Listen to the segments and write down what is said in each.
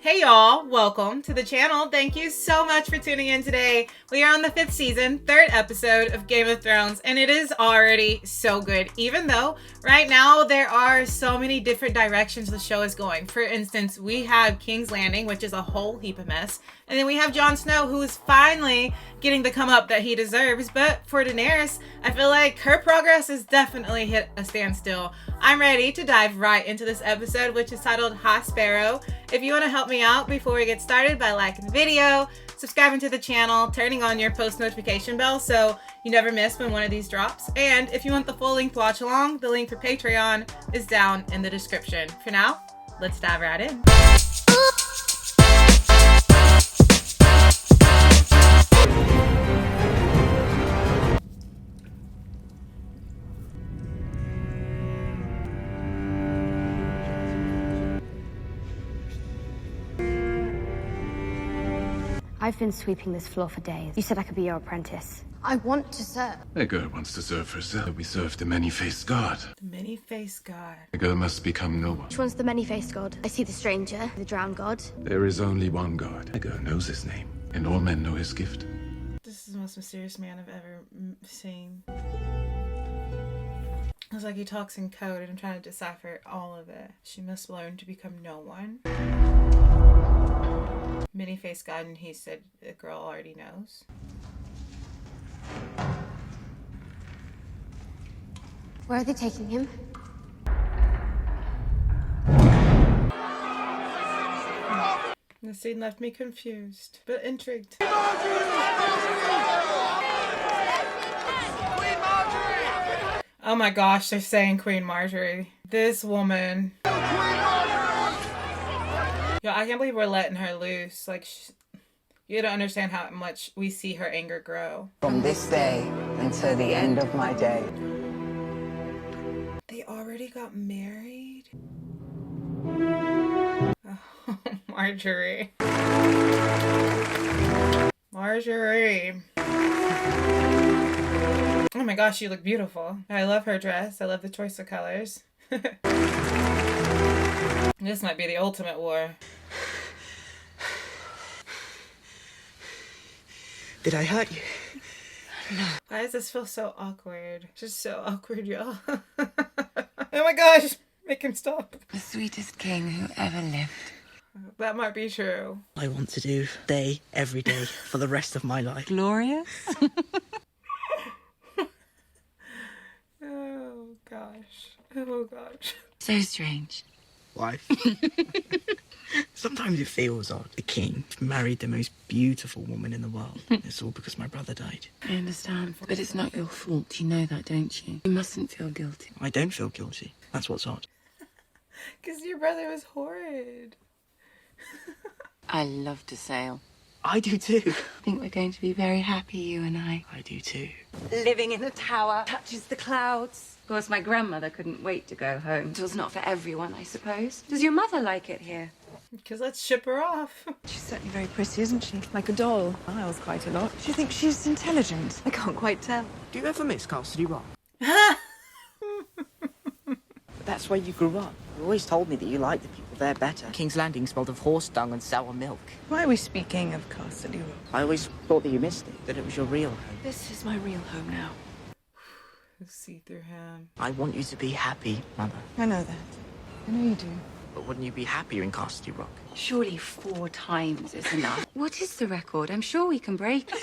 Hey y'all, welcome to the channel. Thank you so much for tuning in today. We are on the 5th season, 3rd episode of Game of Thrones, and it is already so good, even though right now there are so many different directions the show is going. For instance, we have King's Landing, which is a whole heap of mess, and then we have Jon Snow, who is finally getting the come up that he deserves. But for Daenerys, I feel like her progress has definitely hit a standstill. I'm ready to dive right into this episode, which is titled High Sparrow. If you want to help me out before we get started by liking the video, subscribing to the channel, turning on your post notification bell so you never miss when one of these drops. And if you want the full length watch along, the link for Patreon is down in the description. For now, let's dive right in. I've been sweeping this floor for days. You said I could be your apprentice. I want to serve. A girl wants to serve herself. We serve the many-faced god. The many-faced god. A girl must become no one. Which one's the many-faced god? I see the stranger, the drowned god. There is only one god. A girl knows his name, and all men know his gift. This is the most mysterious man I've ever seen. It's like he talks in code and I'm trying to decipher all of it. She must learn to become no one. Many-faced god, and he said the girl already knows. Where are they taking him? The scene left me confused, but intrigued. Oh my gosh, they're saying Queen Marjorie. This woman. Yo, I can't believe we're letting her loose. Like, you don't understand how much we see her anger grow. From this day until the end of my day. They already got married? Oh, Marjorie. Marjorie. Oh my gosh, you look beautiful. I love her dress. I love the choice of colors. This might be the ultimate war. Did I hurt you? No. Why does this feel so awkward? Just so awkward, y'all. Oh my gosh! Make him stop. The sweetest king who ever lived. That might be true. I want to do day every day for the rest of my life. Glorious? Oh gosh. Oh gosh. So strange. Why? Sometimes it feels odd. The king married the most beautiful woman in the world. It's all because my brother died. I understand, but it's not your fault. You know that, don't you? You mustn't feel guilty. I don't feel guilty. That's what's odd. Because your brother was horrid. I love to sail. I do too. I think we're going to be very happy, you and I. I do too. Living in a tower, touches the clouds. Of course, my grandmother couldn't wait to go home. It was not for everyone, I suppose. Does your mother like it here? Because let's ship her off. She's certainly very pretty, isn't she? Like a doll. Miles quite a lot. Do you think she's intelligent? I can't quite tell. Do you ever miss Castle Rock? That's where you grew up. You always told me that you liked the people there better. King's Landing smelled of horse dung and sour milk. Why are we speaking of Castle Rock? I always thought that you missed it, that it was your real home. This is my real home now. See through him. I want you to be happy, Mother. I know that. I know you do. But wouldn't you be happier in Castle Rock? Surely 4 times is enough. What is the record? I'm sure we can break it.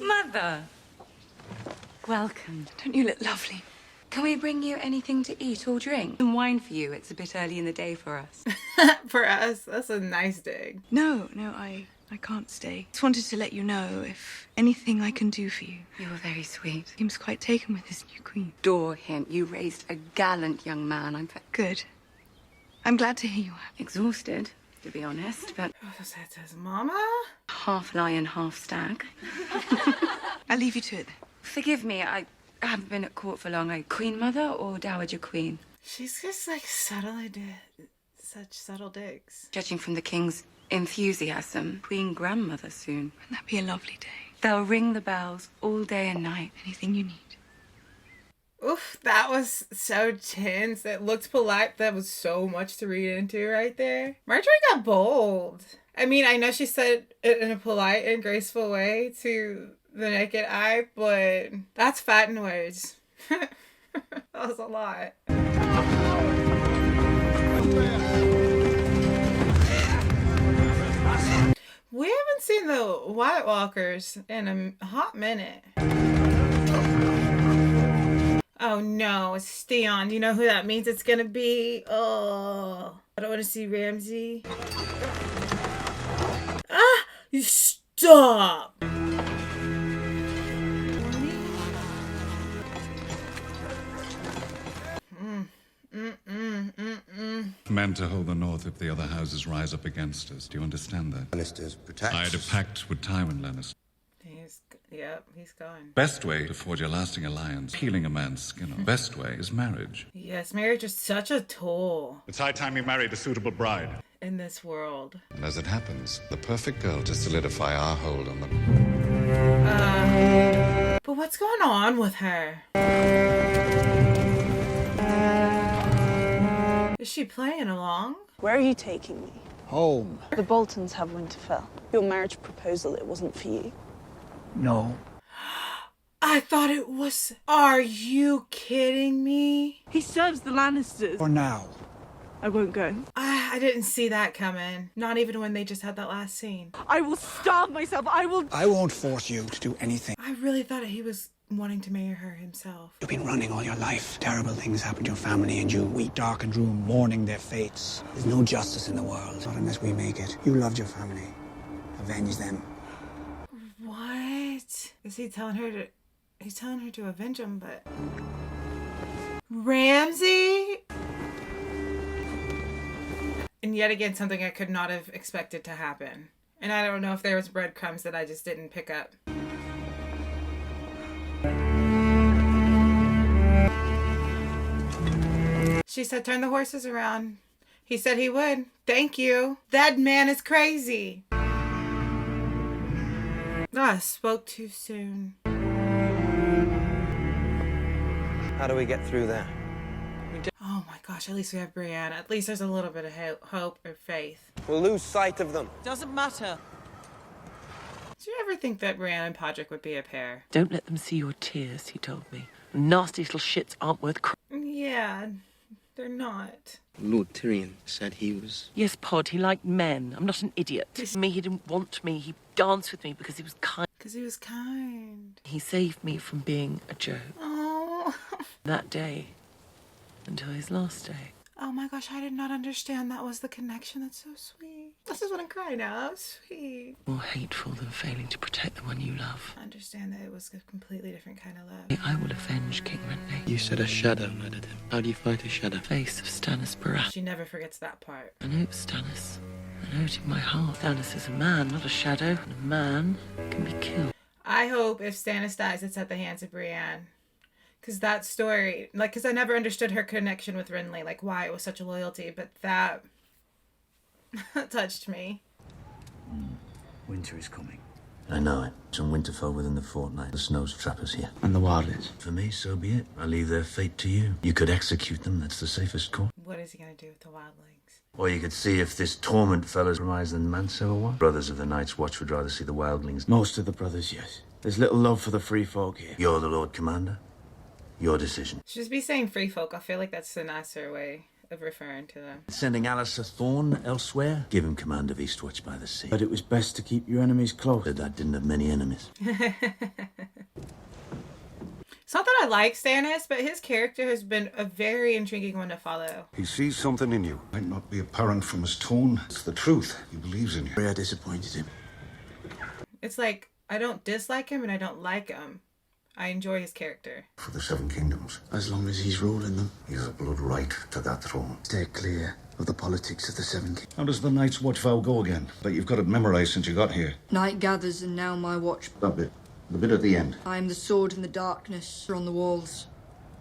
Mother! Welcome. Don't you look lovely? Can we bring you anything to eat or drink? Some wine for you. It's a bit early in the day for us. For us, that's a nice dig. No, I can't stay. Just wanted to let you know if anything I can do for you. You were very sweet. Seems quite taken with his new queen. Adore him. You raised a gallant young man. Good. I'm glad to hear you are. Exhausted, to be honest, but Oh, that says mama? half lion, half stag. I'll leave you to it then. Forgive me, I haven't been at court for long. Queen mother or dowager queen? She's just like such subtle digs. Judging from the king's enthusiasm, queen grandmother soon. Wouldn't that be a lovely day? They'll ring the bells all day and night. Anything you need. Oof, that was so tense. It looked polite. That was so much to read into right there. Marjorie got bold. I mean, I know she said it in a polite and graceful way to the naked eye, but that's fighting words. That was a lot. We haven't seen the White Walkers in a hot minute. Oh no, it's Theon. Do you know who that means it's gonna be? Oh, I don't want to see Ramsay. Ah, you stop. Men to hold the north if the other houses rise up against us. Do you understand that? Lannisters protect I had a pact with Tywin Lannister. He's gone. Best way to forge a lasting alliance, peeling a man's skin off. Best way is marriage. Yes, marriage is such a toll It's high time you married a suitable bride. in this world. And as it happens, the perfect girl to solidify our hold on them. But what's going on with her? Is she playing along? Where are you taking me? Home. The Boltons have Winterfell. Your marriage proposal, it wasn't for you. No. I thought it was. Are you kidding me? He serves the Lannisters. For now. I won't go. I didn't see that coming. Not even when they just had that last scene. I will starve myself. I won't force you to do anything. I really thought he was wanting to marry her himself. You've been running all your life. Terrible things happen to your family and you weep darkened room mourning their fates. There's no justice in the world. Not unless we make it. You loved your family. Avenge them. What? Is he telling her to... He's telling her to avenge him, but... Ramsay? And yet again, something I could not have expected to happen. And I don't know if there was breadcrumbs that I just didn't pick up. She said, turn the horses around. He said he would. Thank you. That man is crazy. I spoke too soon. How do we get through there? Oh my gosh, at least we have Brienne. At least there's a little bit of hope or faith. We'll lose sight of them. Doesn't matter. Did you ever think that Brienne and Podrick would be a pair? Don't let them see your tears, he told me. Nasty little shits aren't worth Yeah, they're not. Lord Tyrion said he was... Yes, Pod, he liked men. I'm not an idiot. Me, he didn't want me. He danced with me because he was kind. Because he was kind. He saved me from being a joke. Oh. That day. Until his last day. Oh my gosh, I did not understand that was the connection. That's so sweet. This is what I'm crying now. Sweet. More hateful than failing to protect the one you love. I understand that it was a completely different kind of love. I will avenge King Renly. You said a shadow murdered him. How do you fight a shadow? Face of Stannis Barat. She never forgets that part. I know it's Stannis. I know it in my heart. Stannis is a man, not a shadow. And a man can be killed. I hope if Stannis dies, it's at the hands of Brienne. Because that story, because I never understood her connection with Renly, why it was such a loyalty, but that touched me. Winter is coming. I know it. It's on Winterfell within the fortnight. The snows trap us here. And the wildlings. For me, so be it. I leave their fate to you. You could execute them. That's the safest course. What is he going to do with the wildlings? Or you could see if this torment fellow's rise than Manso or what. Brothers of the Night's Watch would rather see the wildlings. Most of the brothers, yes. There's little love for the free folk here. You're the Lord Commander. Your decision. Should just be saying free folk. I feel like that's the nicer way of referring to them. Sending Alistair Thorne elsewhere? Give him command of Eastwatch by the Sea. But it was best to keep your enemies close. But that didn't have many enemies. It's not that I like Stannis, but his character has been a very intriguing one to follow. He sees something in you. Might not be apparent from his tone. It's the truth. He believes in you. Arya disappointed him. It's like, I don't dislike him and I don't like him. I enjoy his character. For the Seven Kingdoms. As long as he's ruling them. He has a blood right to that throne. Stay clear of the politics of the Seven Kingdoms. How does the Night's Watch vow go again? Bet you've got it memorized since you got here. Night gathers and now my watch. That bit. The bit at the end. I am the sword in the darkness on the walls.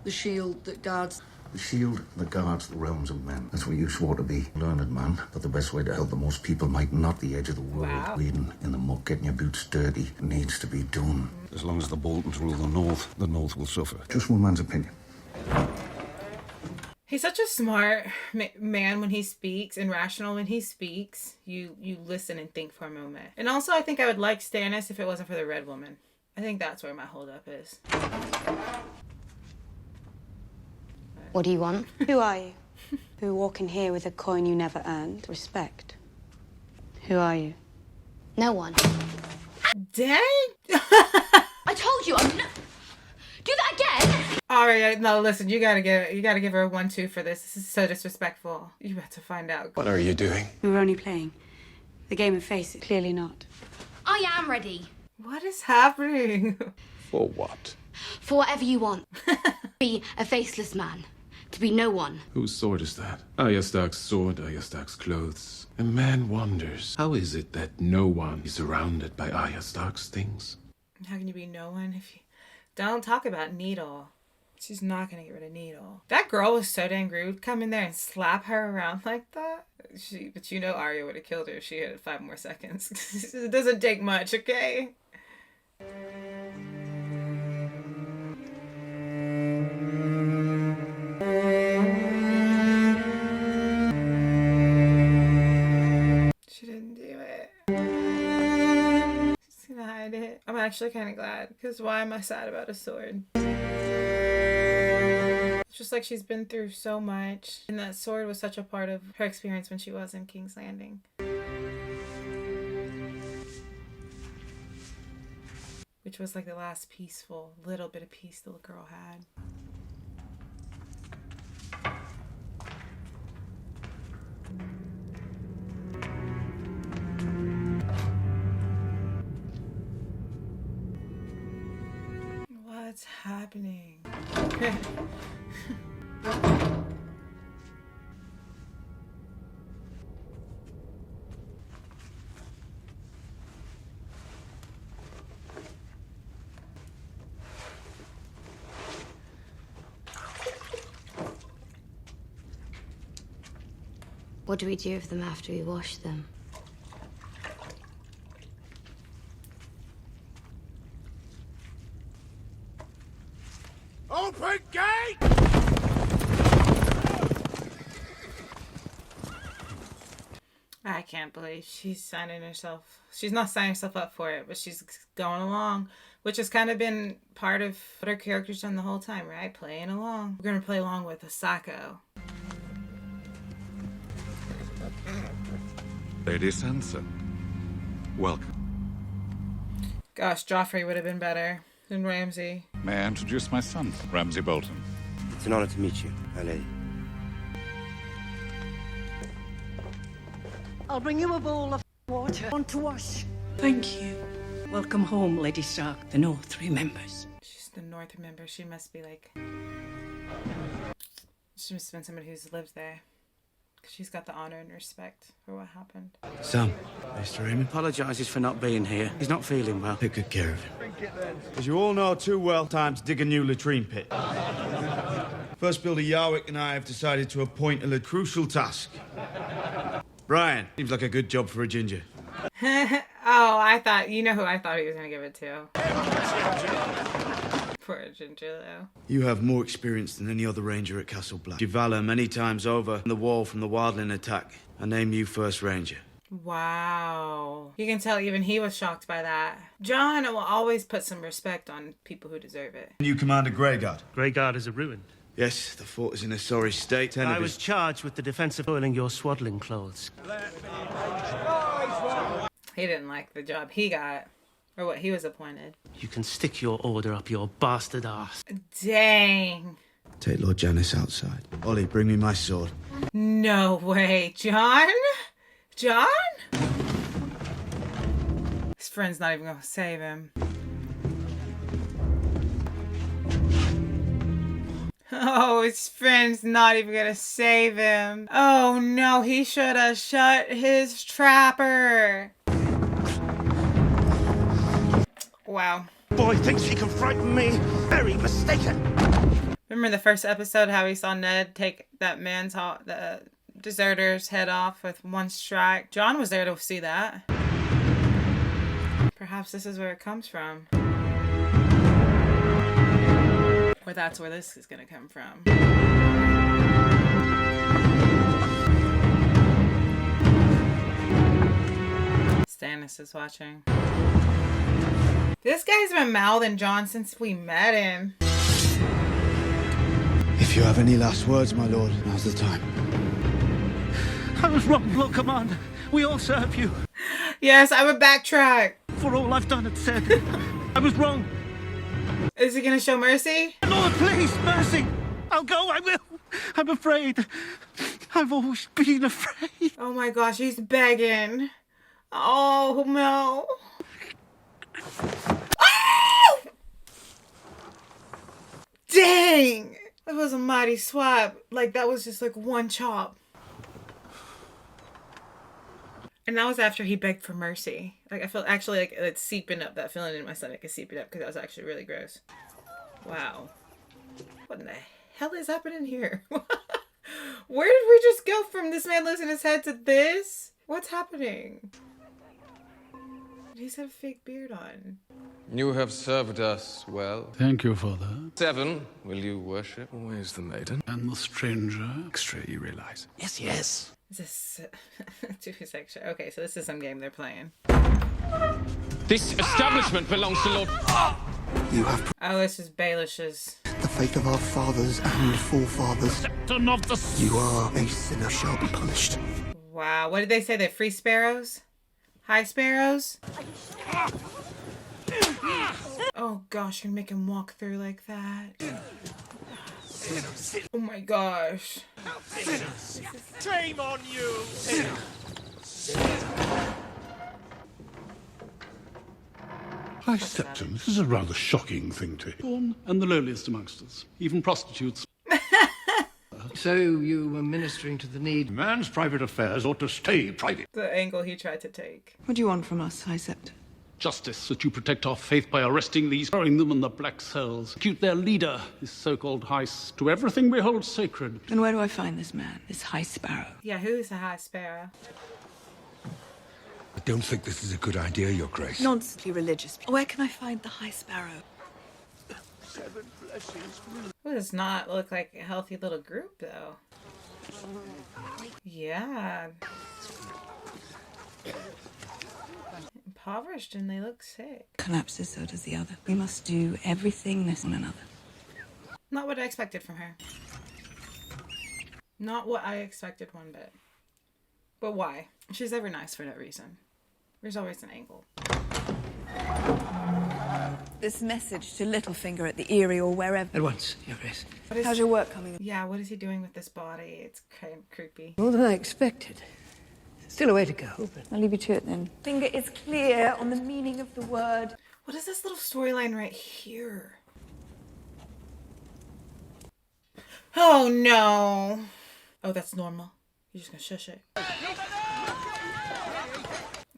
The shield that guards. The shield that guards the realms of men. That's what you swore to be. Learned man. But the best way to help the most people might not the edge of the world. Wow. Bleeding in the muck, getting your boots dirty. It needs to be done. As long as the Boltons rule the North will suffer. Just one man's opinion. He's such a smart man when he speaks and rational when he speaks. You listen and think for a moment. And also, I think I would like Stannis if it wasn't for the red woman. I think that's where my holdup is. What do you want? Who are you? Who walk in here with a coin you never earned? Respect. Who are you? No one. Dang! I told you, I'm not... Do that again! Arya, no, listen, you gotta give her a 1-2 for this. This is so disrespectful. You have to find out. What are you doing? We were only playing. The game of face it. Clearly not. I am ready. What is happening? For what? For whatever you want. Be a faceless man. To be no one. Whose sword is that? Arya Stark's sword, Arya Stark's clothes. A man wonders, how is it that no one is surrounded by Arya Stark's things? How can you be no one if you... Don't talk about Needle. She's not gonna get rid of Needle. That girl was so dang rude. Come in there and slap her around like that. But you know Arya would have killed her if she had 5 more seconds. It doesn't take much, okay? She didn't do it. She's gonna hide it. I'm actually kind of glad, because why am I sad about a sword? It's just like she's been through so much, and that sword was such a part of her experience when she was in King's Landing. Which was like the last peaceful little bit of peace the little girl had. What's happening? What do we do with them after we wash them? Open gate! I can't believe she's signing herself. She's not signing herself up for it, but she's going along, which has kind of been part of what her character's done the whole time, right? Playing along. We're going to play along with Asako. Lady Sansa, welcome. Gosh, Joffrey would have been better than Ramsay. May I introduce my son, Ramsay Bolton? It's an honor to meet you, my lady. I'll bring you a bowl of water. Want to wash? Thank you. Welcome home, Lady Stark. The North remembers. She's the North remember. She must be like... She must have been somebody who's lived there. She's got the honor and respect for what happened. Son, Mr. Raymond apologizes for not being here. He's not feeling well. Take good care of him. As you all know too well, time to dig a new latrine pit. First Builder Yarwick and I have decided to appoint a crucial task. Brian, seems like a good job for a ginger. Oh, I thought... You know who I thought he was going to give it to. Poor Ginger, though. You have more experience than any other ranger at Castle Black. Your valor many times over on the wall from the Wildling attack. I name you first ranger. Wow. You can tell even he was shocked by that. John will always put some respect on people who deserve it. You commander Greyguard. Greyguard is a ruin. Yes, the fort is in a sorry state. I was charged with the defense of oiling your swaddling clothes. He didn't like the job he got. Or what he was appointed. You can stick your order up your bastard ass. Dang. Take Lord Janos outside. Ollie, bring me my sword. No way. John? John? His friend's not even gonna save him. Oh, his friend's not even gonna save him. Oh no, he should have shut his trapper. Wow. Boy thinks he can frighten me. Very mistaken. Remember the first episode how we saw Ned take that man's the deserter's head off with one strike? John was there to see that. Perhaps this is where it comes from. Or that's where this is gonna come from. Stannis is watching. This guy's been mouthing Jon since we met him. If you have any last words, my lord, now's the time. I was wrong, Lord Command. We all serve you. Yes, I would backtrack. For all I've done and said, I was wrong. Is he gonna show mercy? Lord, please, mercy. I'll go, I will. I'm afraid. I've always been afraid. Oh my gosh, he's begging. Oh no. Oh! Dang! That was a mighty swap. Like, that was just like one chop. And that was after he begged for mercy. Like, I felt actually like it's seeping up. That feeling in my stomach is seeping up because that was actually really gross. Wow. What in the hell is happening here? Where did we just go from this man losing his head to this? What's happening? He's got a fake beard on. You have served us well. Thank you, Father. 7, will you worship? Where's the maiden? And the stranger? Extra, you realize. Yes, yes. Is this too sexual? Okay, so this is some game they're playing. This establishment belongs to Lord... You have Oh, this is Baelish's. the fate of our fathers and forefathers. You are a sinner, shall be punished. Wow, what did they say? They're free sparrows? High Sparrows? Oh gosh, you're gonna make him walk through like that. Oh my gosh. Shame on you! High Septum, this is a rather shocking thing to hear. Born and the lowliest amongst us, even prostitutes. So you were ministering to the need. Man's private affairs ought to stay private. The angle he tried to take. What do you want from us, High Sept? Justice, that you protect our faith by arresting these, throwing them in the black cells. Execute their leader, this so-called Heist, to everything we hold sacred. And where do I find this man, this High Sparrow? Yeah, who's a High Sparrow? I don't think this is a good idea, Your Grace. Nonsense, religious. Where can I find the High Sparrow? 7 blessings. Who does not look like a healthy little group, though? Yeah. Impoverished and they look sick. Collapses, so does the other. We must do everything this one another. Not what I expected from her. Not what I expected one bit. But why? She's ever nice for that reason. There's always an angle. This message to Littlefinger at the Eyrie or wherever. At once, Your Grace. How's your work coming? Yeah, what is he doing with this body? It's kind of creepy. More than I expected. Still a way to go, but... I'll leave you to it then. Finger is clear on the meaning of the word. What is this little storyline right here? Oh no. Oh, that's normal. You're just gonna shush it.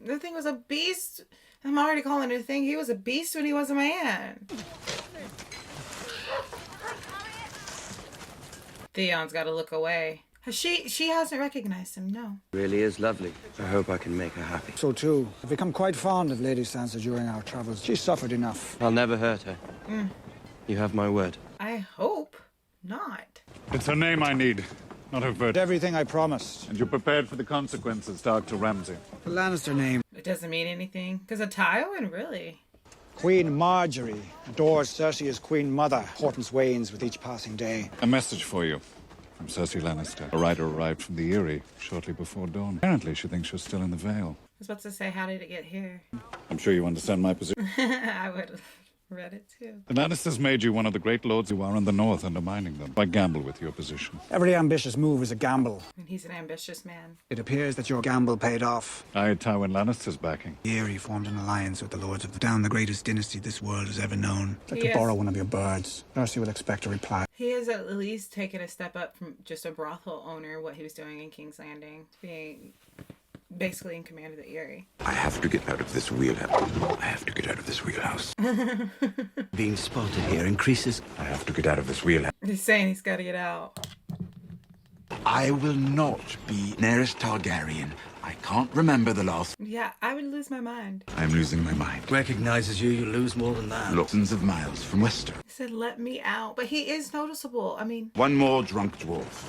The thing was a beast. I'm already calling it a thing. He was a beast when he was a man. Theon's got to look away. She hasn't recognized him, no. Really is lovely. I hope I can make her happy. So too, I've become quite fond of Lady Sansa during our travels. She suffered enough. I'll never hurt her. Mm. You have my word. I hope not. It's her name I need, not her virtue. Everything I promised. And you're prepared for the consequences, Dr. Ramsay. The Lannister name. It doesn't mean anything. Because of Tywin, really. Queen Marjorie adores Cersei as Queen Mother. Importance wanes with each passing day. A message for you from Cersei Lannister. A rider arrived from the Eyrie shortly before dawn. Apparently, she thinks you're still in the Vale. I was about to say, how did it get here? I'm sure you understand my position. I would have read it too. The Lannisters made you one of the great lords who are in the north, undermining them. Why gamble with your position? Every ambitious move is a gamble. And he's an ambitious man. It appears that your gamble paid off. I had Tywin Lannister's backing. The Eyrie formed an alliance with the Lords of the Down, the greatest dynasty this world has ever known. I'd like to borrow one of your birds. Cersei will expect a reply. He has at least taken a step up from just a brothel owner, what he was doing in King's Landing, being basically in command of the Eyrie. I have to get out of this wheelhouse. I have to get out of this wheelhouse. Being spotted here increases. I have to get out of this wheelhouse. He's saying he's got to get out. I will not be Daenerys Targaryen. I can't remember the last. Yeah, I would lose my mind. I'm losing my mind. Recognizes you, you lose more than that. Dozens of miles from Wester. He said, let me out. But he is noticeable. I mean, One more drunk dwarf.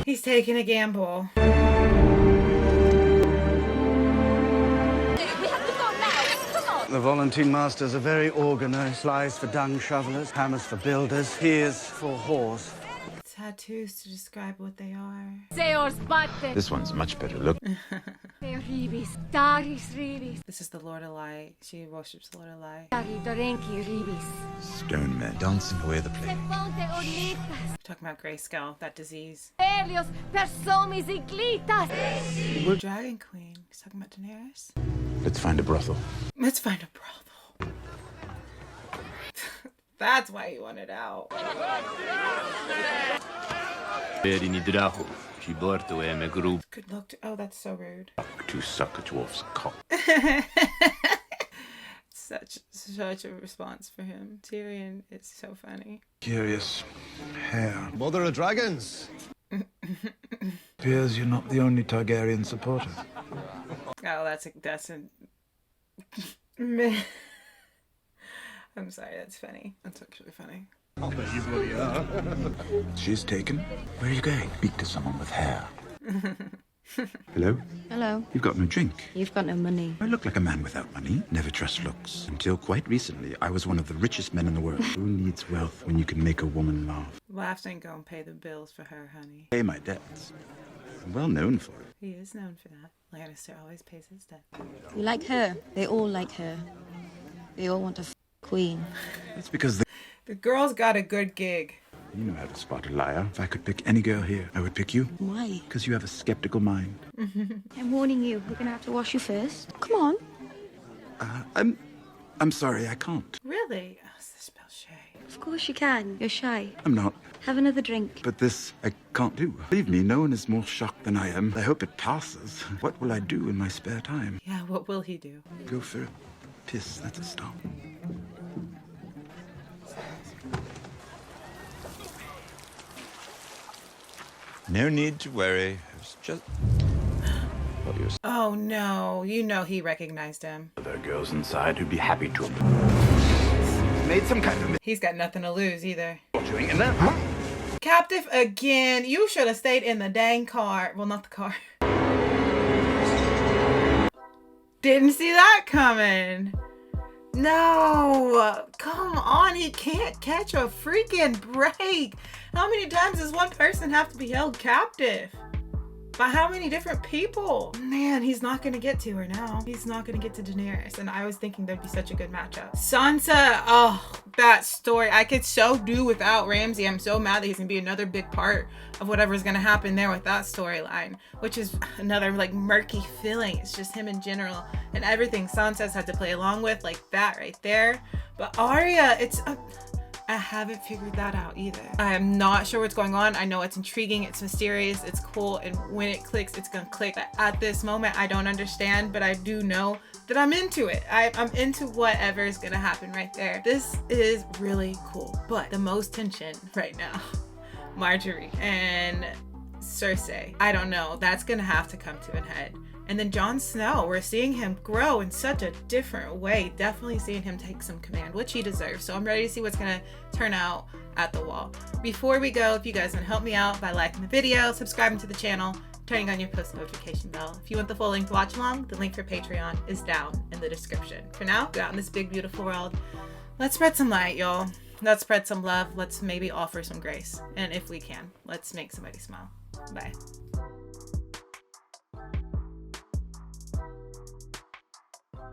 he's taking a gamble. The Volantine Masters are very organized. Flies for dung shovelers, hammers for builders, spears for whores. Tattoos to describe what they are. This one's much better. Look. This is the Lord of Light. She worships the Lord of Light. Stone men dancing away the plague. We're talking about grayscale, that disease. Dragon Queen. He's talking about Daenerys. Let's find a brothel. Let's find a brothel. That's why he wanted out. Good luck to. Oh, that's so rude. To suck a dwarf's cock. Such a response for him. Tyrion is so funny. Curious hair. Mother of dragons. Appears you're not the only Targaryen supporter. Oh, that's a I'm sorry, that's funny. That's actually funny. I'll bet you bloody are. She's taken. Where are you going? Speak to someone with hair. Hello? Hello. You've got no drink. You've got no money. I look like a man without money. Never trust looks. Until quite recently, I was one of the richest men in the world. Who needs wealth when you can make a woman laugh? Laugh ain't gonna pay the bills for her, honey. Pay my debts. I'm well known for it. He is known for that. Lannister always pays his debt. You like her. They all like her. They all want a queen. That's because the girl's got a good gig. You know how to spot a liar. If I could pick any girl here, I would pick you. Why? Because you have a skeptical mind. I'm warning you. We're gonna have to wash you first. Come on. I'm sorry, I can't. Really? Oh, is this spell shay? Of course you can. You're shy. I'm not. Have another drink. But this I can't do. Believe me, no one is more shocked than I am. I hope it passes. What will I do in my spare time? Yeah, what will he do? Go for a piss. That's a start. No need to worry. It's just... Oh no, you know he recognized him. There are girls inside who'd be happy to have made some kind of... He's got nothing to lose either. What you doing in there? Huh? Captive again. You should have stayed in the dang car. Well, not the car. Didn't see that coming. No, come on. He can't catch a freaking break. How many times does one person have to be held captive? By how many different people? Man, he's not gonna get to her now. He's not gonna get to Daenerys. And I was thinking that'd be such a good matchup. Sansa, oh, that story. I could so do without Ramsay. I'm so mad that he's gonna be another big part of whatever's gonna happen there with that storyline, which is another like murky feeling. It's just him in general and everything Sansa's had to play along with, like that right there. But Arya, I haven't figured that out either. I am not sure what's going on. I know it's intriguing, it's mysterious, it's cool, and when it clicks, it's gonna click. But at this moment, I don't understand, but I do know that I'm into it. I'm into whatever is gonna happen right there. This is really cool. But the most tension right now, Marjorie and Cersei. I don't know. That's gonna have to come to an head. And then Jon Snow, we're seeing him grow in such a different way. Definitely seeing him take some command, which he deserves. So I'm ready to see what's gonna turn out at the wall. Before we go, if you guys want to help me out by liking the video, subscribing to the channel, turning on your post notification bell. If you want the full link to watch along, the link for Patreon is down in the description. For now, go out in this big, beautiful world. Let's spread some light, y'all. Let's spread some love. Let's maybe offer some grace. And if we can, let's make somebody smile. Bye.